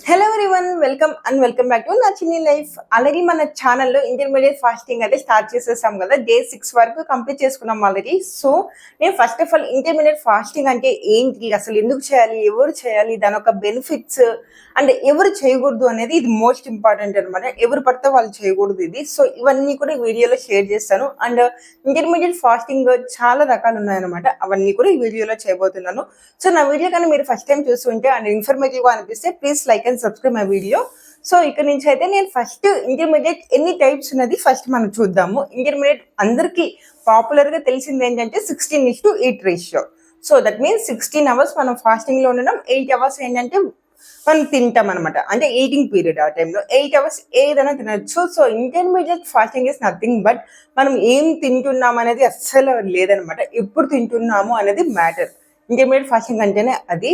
Hello everyone, welcome back to నా చిన్ని life. అలాగే మన ఛానల్లో ఇంటర్మీడియట్ ఫాస్టింగ్ అయితే స్టార్ట్ చేసేసాం కదా. డే 6 వరకు కంప్లీట్ చేసుకున్నాం ఆల్రెడీ. సో నేను first of all intermediate fasting అంటే ఏంటి, అసలు ఎందుకు చేయాలి, ఎవరు చేయాలి, దాని యొక్క బెనిఫిట్స్ అండ్ ఎవరు చేయకూడదు అనేది ఇది మోస్ట్ ఇంపార్టెంట్ అనమాట. ఎవరు పడితే వాళ్ళు చేయకూడదు ఇది. సో ఇవన్నీ కూడా ఈ వీడియోలో షేర్ చేస్తాను. అండ్ ఇంటర్మీడియట్ ఫాస్టింగ్ చాలా రకాలు ఉన్నాయన్నమాట. అవన్నీ కూడా ఈ వీడియోలో చేయబోతున్నాను. సో నా వీడియో కానీ మీరు ఫస్ట్ టైం చూస్తుంటే అండ్ ఇన్ఫర్మేటివ్గా అనిపిస్తే please like and subscribe my video. So ఇక్కడ నుంచి అయితే నేను ఫస్ట్ ఇంటర్మీడియట్ ఎన్ని టైప్స్ ఉన్నది ఫస్ట్ మనం చూద్దాము. ఇంటర్మీడియట్ అందరికీ పాపులర్గా తెలిసింది ఏంటంటే 16:8 ratio. So that means 16 hours మనం ఫాస్టింగ్లో ఉండడం, 8 hours ఏంటంటే మనం తింటాం అనమాట. అంటే ఈటింగ్ పీరియడ్. ఆ టైంలో 8 hours ఏదైనా తినచ్చు. So intermediate fasting is nothing but మనం ఏం తింటున్నాం అనేది అస్సలు లేదనమాట. ఎప్పుడు తింటున్నాము అనేది మ్యాటర్. ఇంటర్మీడియట్ ఫాస్టింగ్ అంటేనే అది.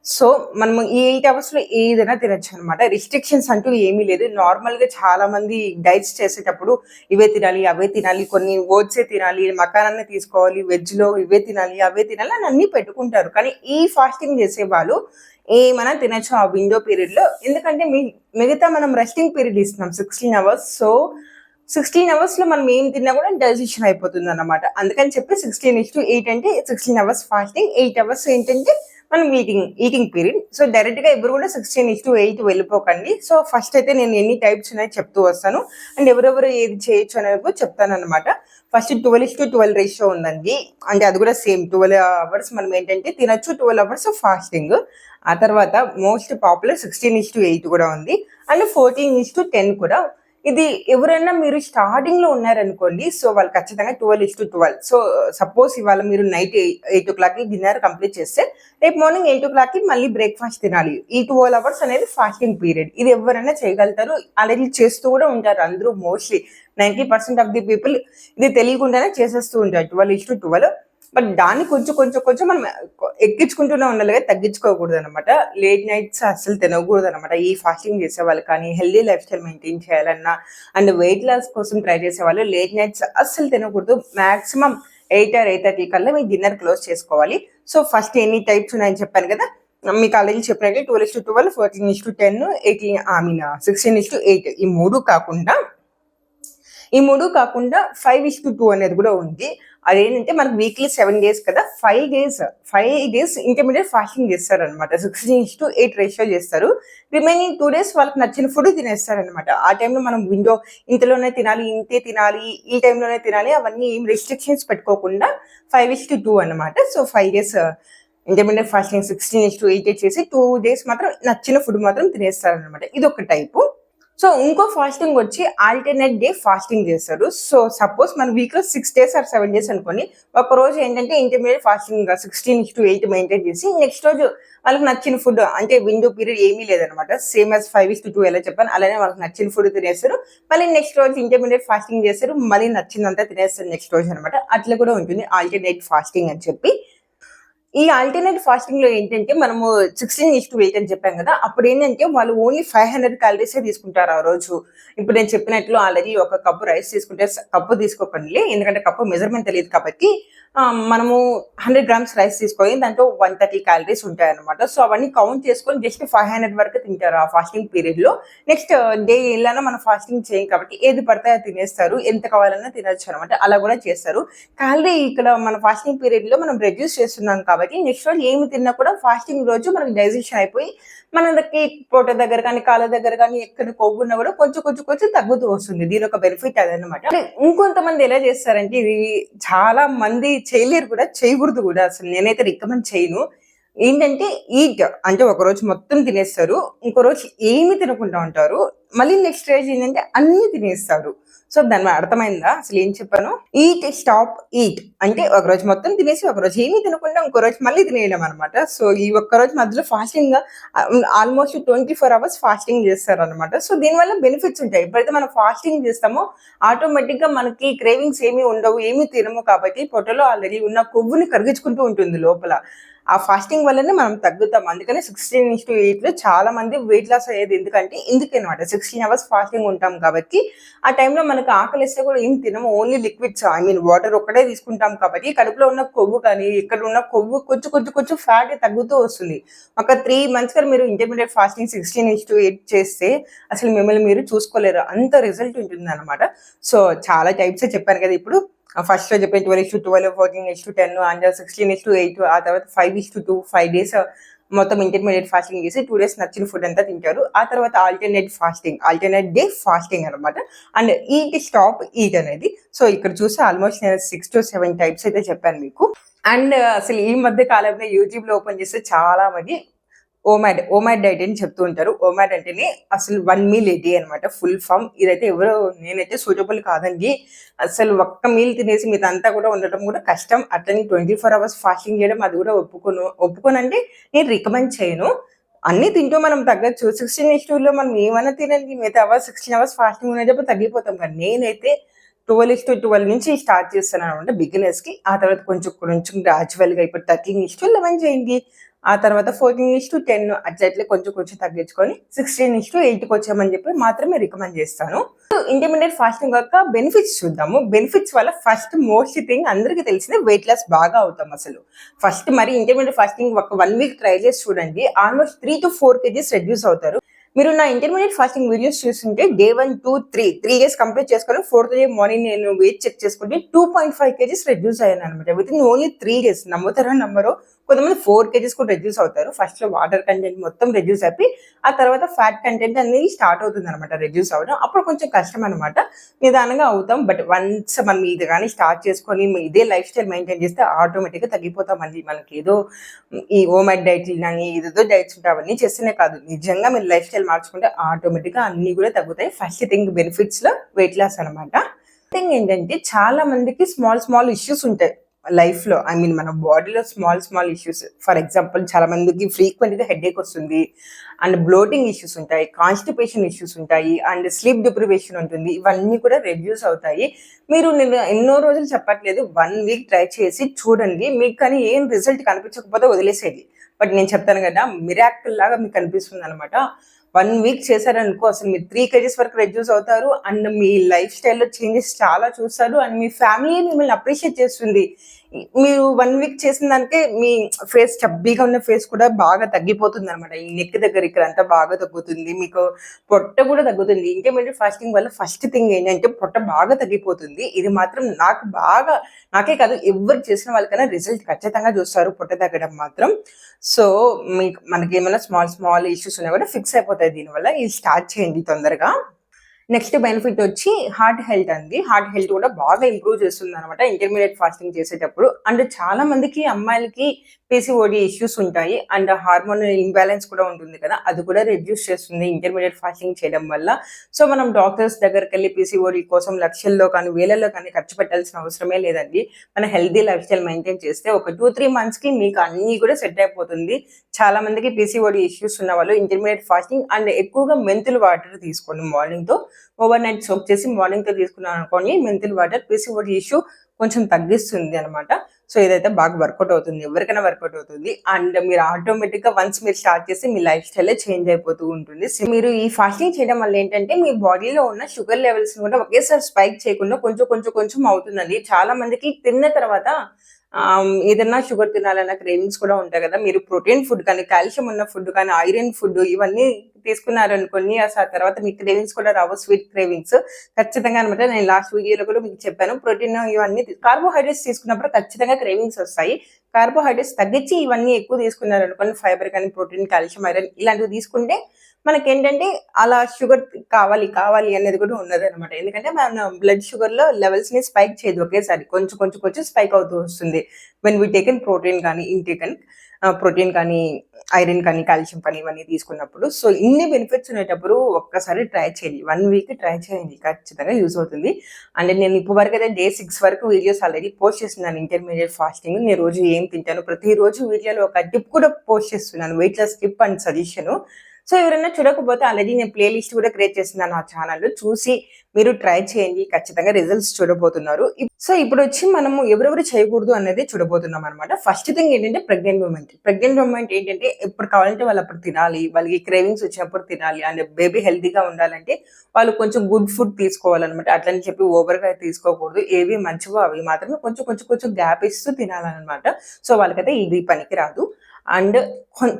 సో మనము ఈ 8 hours ఏదైనా తినచ్చు అనమాట. రిస్ట్రిక్షన్స్ అంటూ ఏమీ లేదు. నార్మల్గా చాలా మంది డైట్స్ చేసేటప్పుడు ఇవే తినాలి, అవే తినాలి, కొన్ని ఓట్సే తినాలి, మకానాన్ని తీసుకోవాలి, వెజ్లో ఇవే తినాలి, అవే తినాలి అని అన్నీ పెట్టుకుంటారు. కానీ ఈ ఫాస్టింగ్ చేసే వాళ్ళు ఏమైనా తినచ్చు ఆ విండో పీరియడ్లో. ఎందుకంటే మిగతా మనం రెస్టింగ్ పీరియడ్ ఇస్తున్నాం 16 hours. సో 16 hours మనం ఏం తిన్నా కూడా డైజెషన్ అయిపోతుంది అనమాట. అందుకని చెప్పి 16:8 అంటే 16 hours ఫాస్టింగ్, 8 hours ఏంటంటే మనం ఈటింగ్ పీరియడ్. సో డైరెక్ట్గా ఎవరు కూడా 16:8 వెళ్ళిపోకండి. సో ఫస్ట్ అయితే నేను ఎన్ని టైప్స్ ఉన్నాయో చెప్తూ వస్తాను అండ్ ఎవరెవరు ఏది చేయొచ్చు అనేది కూడా చెప్తాను అనమాట. ఫస్ట్ 12:12 రేషియో ఉందండి. అంటే అది కూడా సేమ్ 12 hours మనం ఏంటంటే తినచ్చు, 12 hours ఫాస్టింగ్. ఆ తర్వాత మోస్ట్ పాపులర్ 16:8 కూడా ఉంది అండ్ 14:10 కూడా. ఇది ఎవరైనా మీరు స్టార్టింగ్ లో ఉన్నారనుకోండి, సో వాళ్ళు ఖచ్చితంగా 12:12. సో సపోజ్ ఇవాళ మీరు నైట్ 8 o'clock డిన్నర్ కంప్లీట్ చేస్తే రేపు మార్నింగ్ 8 o'clock మళ్ళీ బ్రేక్ఫాస్ట్ తినాలి. ఈ 12 hours అనేది ఫాస్టింగ్ పీరియడ్. ఇది ఎవరైనా చేయగలుగుతారు. అలాగే చేస్తూ కూడా ఉంటారు అందరూ. మోస్ట్లీ 90% ఆఫ్ ది పీపుల్ ఇది తెలియకుండానే చేసేస్తూ ఉంటారు 12:12. బట్ దాన్ని కొంచెం మనం ఎక్కించుకుంటూనే ఉండాలి కదా, తగ్గించుకోకూడదు అనమాట. లేట్ నైట్స్ అస్సలు తినకూడదు అనమాట. ఈ ఫాస్టింగ్ చేసే వాళ్ళు కానీ హెల్దీ లైఫ్ స్టైల్ మెయింటైన్ చేయాలన్నా అండ్ వెయిట్ లాస్ కోసం ట్రై చేసే వాళ్ళు లేట్ నైట్స్ అస్సలు తినకూడదు. మాక్సిమం 8 or 8:30 కల్లా మీ డిన్నర్ క్లోజ్ చేసుకోవాలి. సో ఫస్ట్ ఎన్ని టైప్స్ ఉన్నాయని చెప్పాను కదా, మీకు ఆల్రెడీ చెప్పినట్టు 12:12, 14:10, 16:8 ఈ మూడు కాకుండా 5:2 అనేది కూడా ఉంది. అదేంటంటే మనకు వీక్లీ 7 days కదా, 5 days ఇంటర్మీడియట్ ఫాస్టింగ్ చేస్తారనమాట. 16:8 రేషియో చేస్తారు. రిమైనింగ్ 2 days వాళ్ళకి నచ్చిన ఫుడ్ తినేస్తారనమాట. ఆ టైంలో మనం విండో ఇంతలోనే తినాలి, ఇంతే తినాలి, ఈ టైంలోనే తినాలి, అవన్నీ ఏం రెస్ట్రిక్షన్స్ పెట్టుకోకుండా 5:2 అనమాట. సో 5 days ఇంటర్మీడియట్ ఫాస్టింగ్ 16:8 చేసి 2 days మాత్రం నచ్చిన ఫుడ్ మాత్రం తినేస్తారనమాట. ఇది ఒక టైపు. సో ఇంకో ఫాస్టింగ్ వచ్చి ఆల్టర్నేట్ డే ఫాస్టింగ్ చేస్తారు. సో సపోజ్ మన వీక్లో 6 days or 7 days అనుకోండి. ఒక రోజు ఏంటంటే ఇంటర్మీడియట్ ఫాస్టింగ్ 16:8 మెయింటైన్ చేసి నెక్స్ట్ రోజు వాళ్ళకి నచ్చిన ఫుడ్, అంటే విండో పీరియడ్ ఏమీ లేదనమాట. సేమ్ యాజ్ 5:2 ఎలా చెప్పాను అలానే వాళ్ళకి నచ్చిన ఫుడ్ తినేస్తారు. మళ్ళీ నెక్స్ట్ రోజు ఇంటర్మీడియట్ ఫాస్టింగ్ చేస్తారు, మళ్ళీ నచ్చిందంతా తినేస్తారు నెక్స్ట్ రోజు అనమాట. అట్లా కూడా ఉంటుంది ఆల్టర్నేట్ ఫాస్టింగ్ అని చెప్పి. ఈ ఆల్టర్నేట్ ఫాస్టింగ్ లో ఏంటంటే మనము 16:8 అని చెప్పాం కదా, అప్పుడు ఏంటంటే వాళ్ళు ఓన్లీ 500 calories తీసుకుంటారు ఆ రోజు. ఇప్పుడు నేను చెప్పినట్లు ఆల్రెడీ ఒక కప్పు రైస్ తీసుకుంటే కప్పు తీసుకోకండి, ఎందుకంటే కప్పు మెజర్మెంట్ తెలియదు కాబట్టి. మనము 100 grams రైస్ తీసుకొని దాంట్లో 130 calories ఉంటాయి అనమాట. సో అవన్నీ కౌంట్ చేసుకొని జస్ట్ 500 వరకు తింటారు ఆ ఫాస్టింగ్ పీరియడ్ లో. నెక్స్ట్ డే ఎలానో మనం ఫాస్టింగ్ చేయం కాబట్టి ఏది పడితే అది తినేస్తారు, ఎంత కావాలన్నా తినచ్చు అనమాట. అలా కూడా చేస్తారు. కానీ ఇక్కడ మన ఫాస్టింగ్ పీరియడ్ లో మనం రెడ్యూస్ చేస్తున్నాం కాబట్టి నెక్స్ట్ రోజు ఏమి తిన్నా కూడా ఫాస్టింగ్ రోజు మనకి డైజెషన్ అయిపోయి మనకి పొట్ట దగ్గర కానీ కాళ్ళ దగ్గర కానీ ఎక్కడ కొవ్వున్నా కూడా కొంచెం తగ్గుతూ వస్తుంది. దీని ఒక బెనిఫిట్ అదనమాట. ఇంకొంతమంది ఎలా చేస్తారంటే, ఇది చాలా మంది చేయలేరు కూడా, చేయకూడదు కూడా. అసలు నేనైతే రికమెండ్ చేయను. ఏంటంటే ఈట్ అంటే ఒక రోజు మొత్తం తినేస్తారు, ఇంకో రోజు ఏమి తినకుండా ఉంటారు, మళ్ళీ నెక్స్ట్ రోజు ఏంటంటే అన్ని తినేస్తారు. సో దాని అర్థమైందా అసలు ఏం చెప్పాను? ఈట్ స్టాప్ ఈట్ అంటే ఒక రోజు మొత్తం తినేసి ఒక రోజు ఏమీ తినకుండా ఇంకో రోజు మళ్ళీ తినేయడం అనమాట. సో ఈ ఒక్క రోజు మధ్యలో ఫాస్టింగ్ ఆల్మోస్ట్ 24 hours ఫాస్టింగ్ చేస్తారు అనమాట. సో దీనివల్ల బెనిఫిట్స్ ఉంటాయి. ఎప్పుడైతే మనం ఫాస్టింగ్ చేస్తామో ఆటోమేటిక్ గా మనకి క్రేవింగ్స్ ఏమీ ఉండవు, ఏమీ తినము కాబట్టి పొట్టలో ఆల్రెడీ ఉన్న కొవ్వుని కరిగించుకుంటూ ఉంటుంది లోపల. ఆ ఫాస్టింగ్ వల్లనే మనం తగ్గుతాం. అందుకని 16:8లో చాలా మంది వెయిట్ లాస్ అయ్యేది ఎందుకంటే ఇందుకేనమాట. 16 అవర్స్ ఫాస్టింగ్ ఉంటాం కాబట్టి ఆ టైంలో మనకు ఆకలిస్తే కూడా ఏం తినము. ఓన్లీ లిక్విడ్స్ వాటర్ ఒక్కటే తీసుకుంటాం కాబట్టి కడుపులో ఉన్న కొవ్వు కానీ ఇక్కడ ఉన్న కొవ్వు కొంచెం ఫ్యాట్ తగ్గుతూ వస్తుంది. ఒక 3 months కానీ మీరు ఇంటర్మీడియట్ ఫాస్టింగ్ 16:8 చేస్తే అసలు మిమ్మల్ని మీరు చూసుకోలేరు. అంత రిజల్ట్ ఉంటుందన్నమాట. సో చాలా టైప్స్ చెప్పాను కదా ఇప్పుడు. ఫస్ట్‌లో చెప్పిన 12:12, 14:10 అండ్ 16:8 ఆ తర్వాత 5:2 5 డేస్ మొత్తం ఇంటర్మీడియట్ ఫాస్టింగ్ చేసి 2 డేస్ నచ్చిన ఫుడ్ అంతా తింటారు. ఆ తర్వాత ఆల్టర్నేట్ డే ఫాస్టింగ్ అనమాట. అండ్ స్టాప్ ఈట్ అనేది. సో ఇక్కడ చూస్తే ఆల్మోస్ట్ నేను 6-7 టైప్స్ అయితే చెప్పాను మీకు. అండ్ అసలు ఈ మధ్య కాలంలో యూట్యూబ్‌లో ఓపెన్ చేస్తే చాలా మంది ఓమాడ్ డైట్ అని చెప్తూ ఉంటారు. ఓమాడ్ అంటేనే అసలు 1 మీల్ ఎ డే అనమాట. Full form. ఇదైతే నేనైతే సూటబుల్ కాదండి. అసలు ఒక్క మీల్ తినేసి మిగతాదంతా కూడా ఉండటం కూడా కష్టం. అట్లని 24 అవర్స్ ఫాస్టింగ్ చేయడం అది కూడా ఒప్పుకోనంటే నేను రికమెండ్ చేయను. అన్నీ తింటూ మనం తగ్గొచ్చు. 16:2లో మనం ఏమైనా తినండి. మిగతా 16 అవర్స్ ఫాస్టింగ్ ఉండేటప్పుడు తగ్గిపోతాం. కానీ నేనైతే 12:12 నుంచి స్టార్ట్ చేస్తాననమాట బిగినర్స్‌కి. ఆ తర్వాత కొంచెం గ్రాడ్యువల్‌గా ఇప్పుడు 13:11 చేయండి. ఆ తర్వాత 14:10 అట్లా కొంచెం తగ్గించుకొని 16:8కి వచ్చామని చెప్పి మాత్రమే రికమెండ్ చేస్తాను. ఇంటర్మీడియట్ ఫాస్టింగ్ యొక్క బెనిఫిట్స్ చూద్దాము. బెనిఫిట్స్ వల్ల ఫస్ట్ మోస్ట్ థింగ్ అందరికీ తెలిసిందే వెయిట్ లాస్ బాగా అవుతాం అసలు. ఫస్ట్ మరి ఇంటర్మీడియట్ ఫాస్టింగ్ ఒక 1 వీక్ ట్రై చేసి చూడండి. ఆల్మోస్ట్ 3-4 kgs రెడ్యూస్ అవుతారు. మీరు నా ఇంటర్మీడియట్ ఫాస్టింగ్ వీడియోస్ చూస్తుంటే డే 1, 2, 3 డేస్ కంప్లీట్ చేసుకొని 4th డే మార్నింగ్ నేను వెయిట్ చెక్ చేసుకుంటే 2.5 kgs రెడ్యూస్ అయ్యాను అనమాట. Within only 3 days. నమ్ముతారో నమ్మరో కొంతమంది 4 kgs కూడా రెడ్యూస్ అవుతారు. ఫస్ట్ లో వాటర్ కంటెంట్ మొత్తం రెడ్యూస్ అయిపోయి ఆ తర్వాత ఫ్యాట్ కంటెంట్ అనేది స్టార్ట్ అవుతుంది అనమాట రెడ్యూస్ అవ్వడం. అప్పుడు కొంచెం కష్టం అనమాట. నిదానంగా అవుతాం. బట్ వన్స్ మనం ఇది కానీ స్టార్ట్ చేసుకొని ఇదే లైఫ్ స్టైల్ మెయింటైన్ చేస్తే ఆటోమేటిక్గా తగ్గిపోతామండి. మనకి ఏదో ఈ ఓమైడ్ డైట్లు కానీ ఏదేదో డైట్స్ ఉంటాయి అవన్నీ చేస్తేనే కాదు, నిజంగా మీరు లైఫ్ స్టైల్ మార్చుకుంటే ఆటోమేటిక్గా అన్ని కూడా తగ్గుతాయి. ఫస్ట్ థింగ్ బెనిఫిట్స్ లో వెయిట్ లాస్ అనమాట. థింగ్ ఏంటంటే చాలా మందికి స్మాల్ ఇష్యూస్ ఉంటాయి లైఫ్ లో. మన బాడీలో స్మాల్ ఇష్యూస్. ఫర్ ఎగ్జాంపుల్ చాలా మందికి ఫ్రీక్వెంట్ గా హెడేక్ వస్తుంది, అండ్ బ్లోటింగ్ ఇష్యూస్ ఉంటాయి, కాన్స్టిపేషన్ ఇష్యూస్ ఉంటాయి, అండ్ స్లీప్ డిప్రివేషన్ ఉంటుంది. ఇవన్నీ కూడా రెడ్యూస్ అవుతాయి. మీరు నేను ఎన్నో రోజులు చెప్పట్లేదు, 1 వీక్ ట్రై చేసి చూడండి. మీకు కానీ ఏం రిజల్ట్ కనిపించకపోతే వదిలేసేది. బట్ నేను చెప్తాను కదా, మిరాకిల్ లాగా మీకు కనిపిస్తుంది అనమాట. 1 వీక్ చేశారనుకో అసలు మీరు 3 kgs వరకు రెడ్యూస్ అవుతారు. అండ్ మీ లైఫ్ స్టైల్లో చేంజెస్ చాలా చూస్తారు. అండ్ మీ ఫ్యామిలీ మిమ్మల్ని అప్రిషియేట్ చేస్తుంది. మీరు 1 వీక్ చేసిన దానికే మీ ఫేస్ చబ్బీగా ఉన్న ఫేస్ కూడా బాగా తగ్గిపోతుంది అనమాట. ఈ నెక్ దగ్గర ఇక్కడ అంతా బాగా తగ్గుతుంది. మీకు పొట్ట కూడా తగ్గుతుంది. ఇంటర్మీడియట్ ఫాస్టింగ్ వల్ల ఫస్ట్ థింగ్ ఏంటంటే పొట్ట బాగా తగ్గిపోతుంది. ఇది మాత్రం నాకే కాదు ఎవరు చేసిన వాళ్ళకైనా రిజల్ట్ ఖచ్చితంగా చూస్తారు పొట్ట తగ్గడం మాత్రం. సో మనకి ఏమైనా స్మాల్ ఇష్యూస్ ఉన్నా కూడా ఫిక్స్ అయిపోతాయి దీనివల్ల. ఇది స్టార్ట్ చేయండి తొందరగా. నెక్స్ట్ బెనిఫిట్ వచ్చి హార్ట్ హెల్త్ అండి. హార్ట్ హెల్త్ కూడా బాగా ఇంప్రూవ్ చేస్తుంది అనమాట ఇంటర్మీడియట్ ఫాస్టింగ్ చేసేటప్పుడు. అండ్ చాలా మందికి అమ్మాయిలకి పీసీఓడి ఇష్యూస్ ఉంటాయి, అండ్ హార్మోన్ ఇంబ్యాలెన్స్ కూడా ఉంటుంది కదా, అది కూడా రెడ్యూస్ చేస్తుంది ఇంటర్మీడియట్ ఫాస్టింగ్ చేయడం వల్ల. సో మనం డాక్టర్స్ దగ్గరికి వెళ్ళి పీసీఓడి కోసం లక్షల్లో కానీ వేలల్లో కానీ ఖర్చు పెట్టాల్సిన అవసరమే లేదండి. మన హెల్తీ లైఫ్ స్టైల్ మెయింటైన్ చేస్తే ఒక 2-3 monthsకి మీకు అన్నీ కూడా సెట్ అయిపోతుంది. చాలా మందికి పీసీఓడి ఇష్యూస్ ఉన్న వాళ్ళు ఇంటర్మీడియట్ ఫాస్టింగ్ అండ్ ఎక్కువగా మెంతులు వాటర్ తీసుకోండి. మార్నింగ్తో ఓవర్ నైట్ సోక్ చేసి మార్నింగ్తో తీసుకున్నాను అనుకోండి, మెంతులు వాటర్ పీసీఓడి ఇష్యూ కొంచెం తగ్గిస్తుంది అనమాట. సో ఇదైతే బాగా వర్కౌట్ అవుతుంది, ఎవరికైనా వర్కౌట్ అవుతుంది. అండ్ మీరు ఆటోమేటిక్గా వన్స్ మీరు స్టార్ట్ చేసి మీ లైఫ్ స్టైలే చేంజ్ అయిపోతూ ఉంటుంది. మీరు ఈ ఫాస్టింగ్ చేయడం వల్ల ఏంటంటే మీ బాడీలో ఉన్న షుగర్ లెవెల్స్ కూడా ఒకేసారి స్పైక్ చేయకుండా కొంచెం అవుతుందండి. చాలా మందికి తిన్న తర్వాత ఏదన్నా షుగర్ తినాలన్న క్రేవింగ్స్ కూడా ఉంటాయి కదా. మీరు ప్రోటీన్ ఫుడ్ కానీ, కాల్షియం ఉన్న ఫుడ్ కానీ, ఐరన్ ఫుడ్ ఇవన్నీ తీసుకున్నారనుకోండి, ఆ తర్వాత మీకు క్రేవింగ్స్ కూడా రావు, స్వీట్ క్రేవింగ్స్ ఖచ్చితంగా అనమాట. నేను లాస్ట్ వీడియోలో కూడా మీకు చెప్పాను, ప్రోటీన్ ఇవన్నీ కార్బోహైడ్రేట్స్ తీసుకున్నప్పుడు ఖచ్చితంగా క్రేవింగ్స్ వస్తాయి. కార్బోహైడ్రేట్స్ తగ్గించి ఇవన్నీ ఎక్కువ తీసుకున్నారనుకోండి, ఫైబర్ కానీ, ప్రోటీన్, కాల్షియం, ఐరన్ ఇలాంటివి తీసుకుంటే మనకేంటంటే అలా షుగర్ కావాలి అనేది కూడా ఉన్నది అనమాట. ఎందుకంటే మన బ్లడ్ షుగర్లో లెవెల్స్ని స్పైక్ చేయదు ఒకేసారి, కొంచెం స్పైక్ అవుతూ వస్తుంది. వెన్ వీ టేకెన్ ప్రోటీన్ కానీ ప్రోటీన్ కానీ, ఐరన్ కానీ, కాల్షియం కానీ ఇవన్నీ తీసుకున్నప్పుడు. సో ఇన్ని బెనిఫిట్స్ ఉండేటప్పుడు ఒక్కసారి ట్రై చేయండి, 1 వీక్ ట్రై చేయండి, ఖచ్చితంగా యూజ్ అవుతుంది. అండ్ నేను ఇప్పటివరకు అయితే డే 6 వరకు వీడియోస్ ఆల్రెడీ పోస్ట్ చేస్తున్నాను ఇంటర్మీడియట్ ఫాస్టింగ్. నేను రోజు ఏం తింటాను ప్రతిరోజు వీడియోలో ఒక టిప్ కూడా పోస్ట్ చేస్తున్నాను, weight loss tip and suggestion. So ఎవరైనా చూడకపోతే ఆల్రెడీ నేను ప్లే లిస్ట్ కూడా క్రియేట్ చేస్తున్నాను నా ఛానల్లో, చూసి మీరు ట్రై చేయండి, ఖచ్చితంగా రిజల్ట్స్ చూడబోతున్నారు. సో ఇప్పుడు వచ్చి మనము ఎవరెవరు చేయకూడదు అనేది చూడబోతున్నాం అనమాట. ఫస్ట్ థింగ్ ఏంటంటే ప్రెగ్నెంట్ మూమెంట్ ఏంటంటే ఎప్పుడు కావాలంటే వాళ్ళు అప్పుడు తినాలి, వాళ్ళకి క్రేవింగ్స్ వచ్చినప్పుడు తినాలి, అండ్ బేబీ హెల్తీగా ఉండాలంటే వాళ్ళు కొంచెం గుడ్ ఫుడ్ తీసుకోవాలన్నమాట. అట్లని చెప్పి ఓవర్గా తీసుకోకూడదు, ఏవి మంచివో అవి మాత్రమే కొంచెం కొంచెం కొంచెం గ్యాప్ ఇస్తూ తినాలన్నమాట. సో వాళ్ళకైతే ఇది పనికి రాదు. అండ్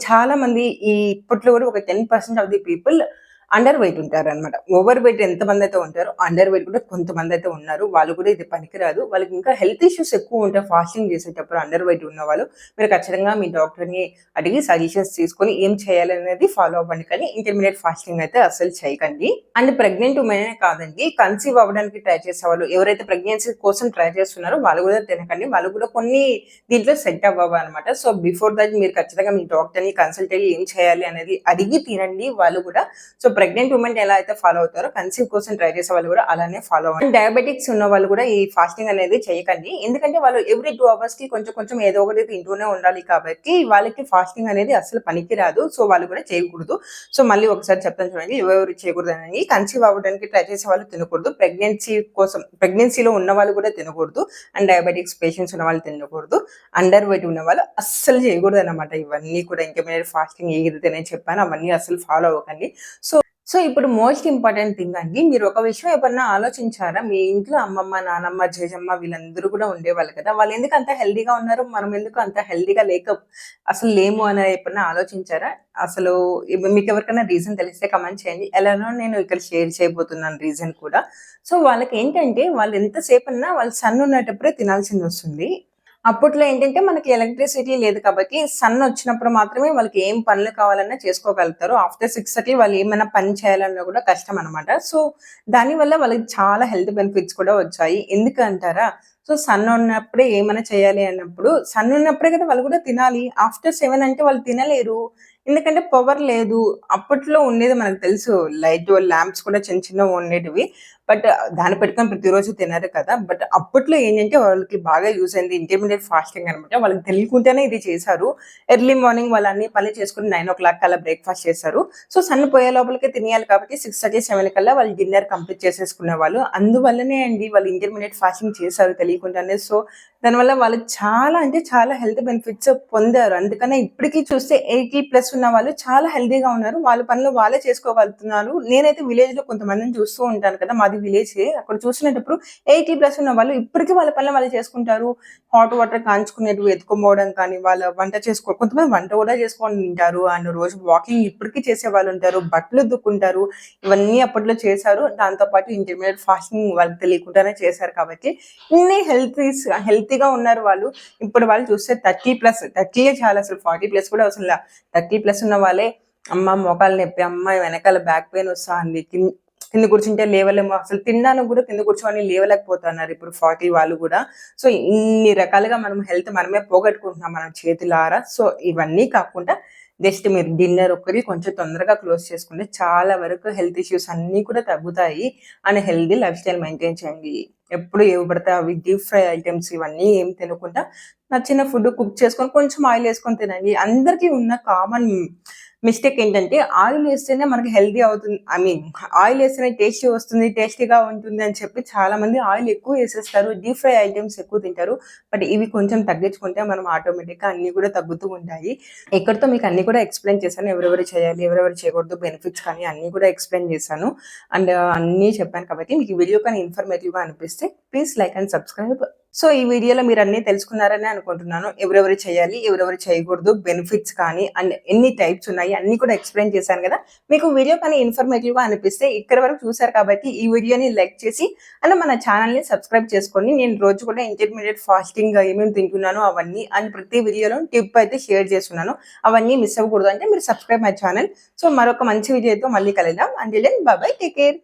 చాలా మంది ఈ ఇప్పట్లో కూడా ఒక 10% of the people under weight ఉంటారనమాట. ఓవర్ వెయిట్ ఎంతమంది అయితే ఉంటారో అండర్ వెయిట్ కూడా కొంతమంది అయితే ఉన్నారు. వాళ్ళు కూడా ఇది పనికిరాదు. వాళ్ళకి ఇంకా హెల్త్ ఇష్యూస్ ఎక్కువ ఉంటాయి ఫాస్టింగ్ చేసేటప్పుడు. అండర్ వెయిట్ ఉన్న వాళ్ళు మీరు ఖచ్చితంగా మీ డాక్టర్ని అడిగి సజెషన్స్ తీసుకొని ఏం చేయాలనేది ఫాలో అవ్వండి, కానీ ఇంటర్మీడియట్ ఫాస్టింగ్ అయితే అసలు చేయకండి. అండ్ ప్రెగ్నెంట్ ఉమెనే కాదండి, కన్సీవ్ అవ్వడానికి ట్రై చేసే వాళ్ళు, ఎవరైతే ప్రెగ్నెన్సీ కోసం ట్రై చేస్తున్నారో వాళ్ళు కూడా తినకండి. వాళ్ళు కూడా కొన్ని దీంట్లో సెట్ అవ్వవు అనమాట. సో బిఫోర్ దట్ మీరు ఖచ్చితంగా మీ డాక్టర్ని కన్సల్ట్ అయ్యి ఏం చేయాలి అనేది అడిగి తినండి వాళ్ళు కూడా. సో ప్రెగ్నెంట్ ఉమెన్ ఎలా అయితే ఫాలో అవుతారో కన్సీవ్ కోసం ట్రై చేసే వాళ్ళు కూడా అలానే ఫాలో అవ్వండి. డయాబెటిక్స్ ఉన్న వాళ్ళు కూడా ఈ ఫాస్టింగ్ అనేది చేయకండి, ఎందుకంటే వాళ్ళు ఎవ్రీ 2 hours కి కొంచెం కొంచెం ఏదో ఒకటి తింటూనే ఉండాలి కాబట్టి వాళ్ళకి ఫాస్టింగ్ అనేది అసలు పనికి రాదు. సో వాళ్ళు కూడా చేయకూడదు. సో మళ్ళీ ఒకసారి చెప్తాను చూడండి, ఎవరు చేయకూడదు అని. కన్సీవ్ అవ్వడానికి ట్రై చేసే వాళ్ళు తినకూడదు, ప్రెగ్నెన్సీలో ఉన్న వాళ్ళు కూడా తినకూడదు, అండ్ డయాబెటిక్స్ పేషెంట్స్ ఉన్న వాళ్ళు తినకూడదు, అండర్ వెయిట్ ఉన్న వాళ్ళు అస్సలు చేయకూడదు అనమాట. ఇవన్నీ కూడా ఇంటర్మీడియట్ ఫాస్టింగ్ ఏదైతే నేను చెప్పాను అవన్నీ అసలు ఫాలో అవ్వకండి. సో ఇప్పుడు మోస్ట్ ఇంపార్టెంట్ థింగ్ అండి, మీరు ఒక విషయం ఎప్పుడన్నా ఆలోచించారా? మీ ఇంట్లో అమ్మమ్మ, నానమ్మ, జేజమ్మ వీళ్ళందరూ కూడా ఉండేవాళ్ళు కదా, వాళ్ళు ఎందుకు అంత హెల్దీగా ఉన్నారు, మనం ఎందుకు అంత హెల్దీగా అసలు లేము అని ఎప్పుడన్నా ఆలోచించారా? అసలు మీకు ఎవరికైనా రీజన్ తెలిస్తే కమెంట్ చేయండి. ఎలానో నేను ఇక్కడ షేర్ చేయబోతున్నాను రీజన్ కూడా. సో వాళ్ళకి ఏంటంటే వాళ్ళు ఎంతసేపు అన్నా వాళ్ళు సన్ ఉన్నటప్పుడే తినాల్సింది వస్తుంది. అప్పట్లో ఏంటంటే మనకి ఎలక్ట్రిసిటీ లేదు కాబట్టి సన్ వచ్చినప్పుడు మాత్రమే వాళ్ళకి ఏం పనులు కావాలన్నా చేసుకోగలుగుతారు. ఆఫ్టర్ 6:30 వాళ్ళు ఏమైనా పని చేయాలన్నా కూడా కష్టం అనమాట. సో దానివల్ల వాళ్ళకి చాలా హెల్త్ బెనిఫిట్స్ కూడా వచ్చాయి. ఎందుకు అంటారా? సో సన్ ఉన్నప్పుడే ఏమైనా చేయాలి అన్నప్పుడు, సన్ ఉన్నప్పుడే కదా వాళ్ళు కూడా తినాలి. ఆఫ్టర్ 7 అంటే వాళ్ళు తినలేరు, ఎందుకంటే పవర్ లేదు. అప్పట్లో ఉండేది మనకు తెలుసు, లైట్ ల్యాంప్స్ కూడా చిన్న చిన్నవి ఉండేటివి. బట్ దాన్ని పెట్టుకొని ప్రతిరోజు తినరు కదా. బట్ అప్పట్లో ఏంటంటే వాళ్ళకి బాగా యూజ్ అయింది ఇంటర్మీడియట్ ఫాస్టింగ్ అనమాట. వాళ్ళకి తెలియకుండానే ఇది చేశారు. ఎర్లీ మార్నింగ్ వాళ్ళు అన్ని పనులు చేసుకుని 9 o'clock కల్లా బ్రేక్ఫాస్ట్ చేశారు. సో సన్ పోయే లోపలికే తినేయాలి కాబట్టి 6:30, 7 కల్లా వాళ్ళు డిన్నర్ కంప్లీట్ చేసేసుకునే వాళ్ళు. అందువల్లనే అండి వాళ్ళు ఇంటర్మీడియట్ ఫాస్టింగ్ చేశారు తెలియకుండానే. సో దానివల్ల వాళ్ళు చాలా అంటే చాలా హెల్త్ బెనిఫిట్స్ పొందారు. అందుకనే ఇప్పటికీ చూస్తే 80+ ఉన్న వాళ్ళు చాలా హెల్తీగా ఉన్నారు. వాళ్ళ పనులు వాళ్ళే చేసుకోగలుగుతున్నారు. నేనైతే విలేజ్ లో కొంతమందిని చూస్తూ ఉంటాను కదా, మాది విలేజ్. అక్కడ చూసినప్పుడు 80+ ఉన్న వాళ్ళు ఇప్పటికీ వాళ్ళ పనులు వాళ్ళు చేసుకుంటారు. హాట్ వాటర్ కాంచుకునేటివి ఎత్తుకోవడం కానీ, వాళ్ళ వంట కొంతమంది వంట కూడా చేసుకొని తింటారు. అండ్ రోజు వాకింగ్ ఇప్పటికీ చేసే వాళ్ళు ఉంటారు, బట్టలు దుక్కుంటారు. ఇవన్నీ అప్పట్లో చేశారు. దాంతో పాటు ఇంటర్మీడియట్ ఫాస్టింగ్ వాళ్ళకి తెలియకుండానే చేశారు కాబట్టి ఇన్ని హెల్తీగా ఉన్నారు వాళ్ళు. ఇప్పుడు వాళ్ళు చూస్తే 30+ చాలా, అసలు 40+ కూడా అసలు 30+ ఉన్న వాళ్ళే అమ్మ మోకాలు నొప్పి, అమ్మ వెనకాల బ్యాక్ పెయిన్ వస్తుంది, కింద కూర్చుంటే లేవలేము, అసలు తినడానికి కూడా కింద కూర్చొని లేవలేకపోతున్నారు ఇప్పుడు 40 వాళ్ళు కూడా. సో ఇన్ని రకాలుగా మనం హెల్త్ మనమే పోగొట్టుకుంటున్నాం మనం చేతులారా. సో ఇవన్నీ కాకుండా జస్ట్ మీరు డిన్నర్ ఒక్కటి కొంచెం తొందరగా క్లోజ్ చేసుకుంటే చాలా వరకు హెల్త్ ఇష్యూస్ అన్నీ కూడా తగ్గుతాయి. And healthy life style maintain చేయండి. ఎప్పుడు ఏవి పడితే అవి డీప్ ఫ్రై ఐటమ్స్ ఇవన్నీ ఏం తినకుండా నచ్చిన ఫుడ్ కుక్ చేసుకొని కొంచెం ఆయిల్ వేసుకొని తినండి. అందరికీ ఉన్న కామన్ మిస్టేక్ ఏంటంటే ఆయిల్ వేస్తేనే మనకి హెల్దీ అవుతుంది, ఆయిల్ వేస్తేనే టేస్టీ వస్తుంది, టేస్టీగా ఉంటుంది అని చెప్పి చాలా మంది ఆయిల్ ఎక్కువ వేసేస్తారు, డీప్ ఫ్రై ఐటమ్స్ ఎక్కువ తింటారు. బట్ ఇవి కొంచెం తగ్గించుకుంటే మనం ఆటోమేటిక్గా అన్ని కూడా తగ్గుతూ ఉంటాయి. ఎక్కడితో మీకు అన్ని కూడా ఎక్స్ప్లెయిన్ చేశాను, ఎవరెవరు చేయాలి ఎవరెవరు చేయకూడదు, బెనిఫిట్స్ కానీ అన్ని కూడా ఎక్స్ప్లెయిన్ చేశాను. అండ్ అన్నీ చెప్పాను కాబట్టి మీకు వీడియో కానీ ఇన్ఫర్మేటివ్గా అనిపిస్తే please like and subscribe. So ఈ వీడియోలో మీరు అన్ని తెలుసుకున్నారని అనుకుంటున్నాను. ఎవరెవరు చేయాలి ఎవరెవరు చేయకూడదు, బెనిఫిట్స్ కానీ అండ్ ఎన్ని టైప్స్ ఉన్నాయి అన్ని కూడా ఎక్స్ప్లెయిన్ చేశాను కదా. మీకు వీడియో కానీ ఇన్ఫర్మేటివ్ గా అనిపిస్తే ఇక్కడ వరకు చూసారు కాబట్టి ఈ వీడియోని లైక్ చేసి అండ్ మన ఛానల్ని సబ్స్క్రైబ్ చేసుకొని, నేను రోజు కూడా ఇంటర్మీడియట్ ఫాస్టింగ్ ఏమేమి తింటున్నాను అవన్నీ అండ్ ప్రతి వీడియోలో టిప్ అయితే షేర్ చేస్తున్నాను. అవన్నీ మిస్ అవ్వకూడదు అంటే మీరు సబ్స్క్రైబ్ మై ఛానల్. సో మరొక మంచి వీడియోతో మళ్ళీ కలుద్దాం. Until then bye bye, take care.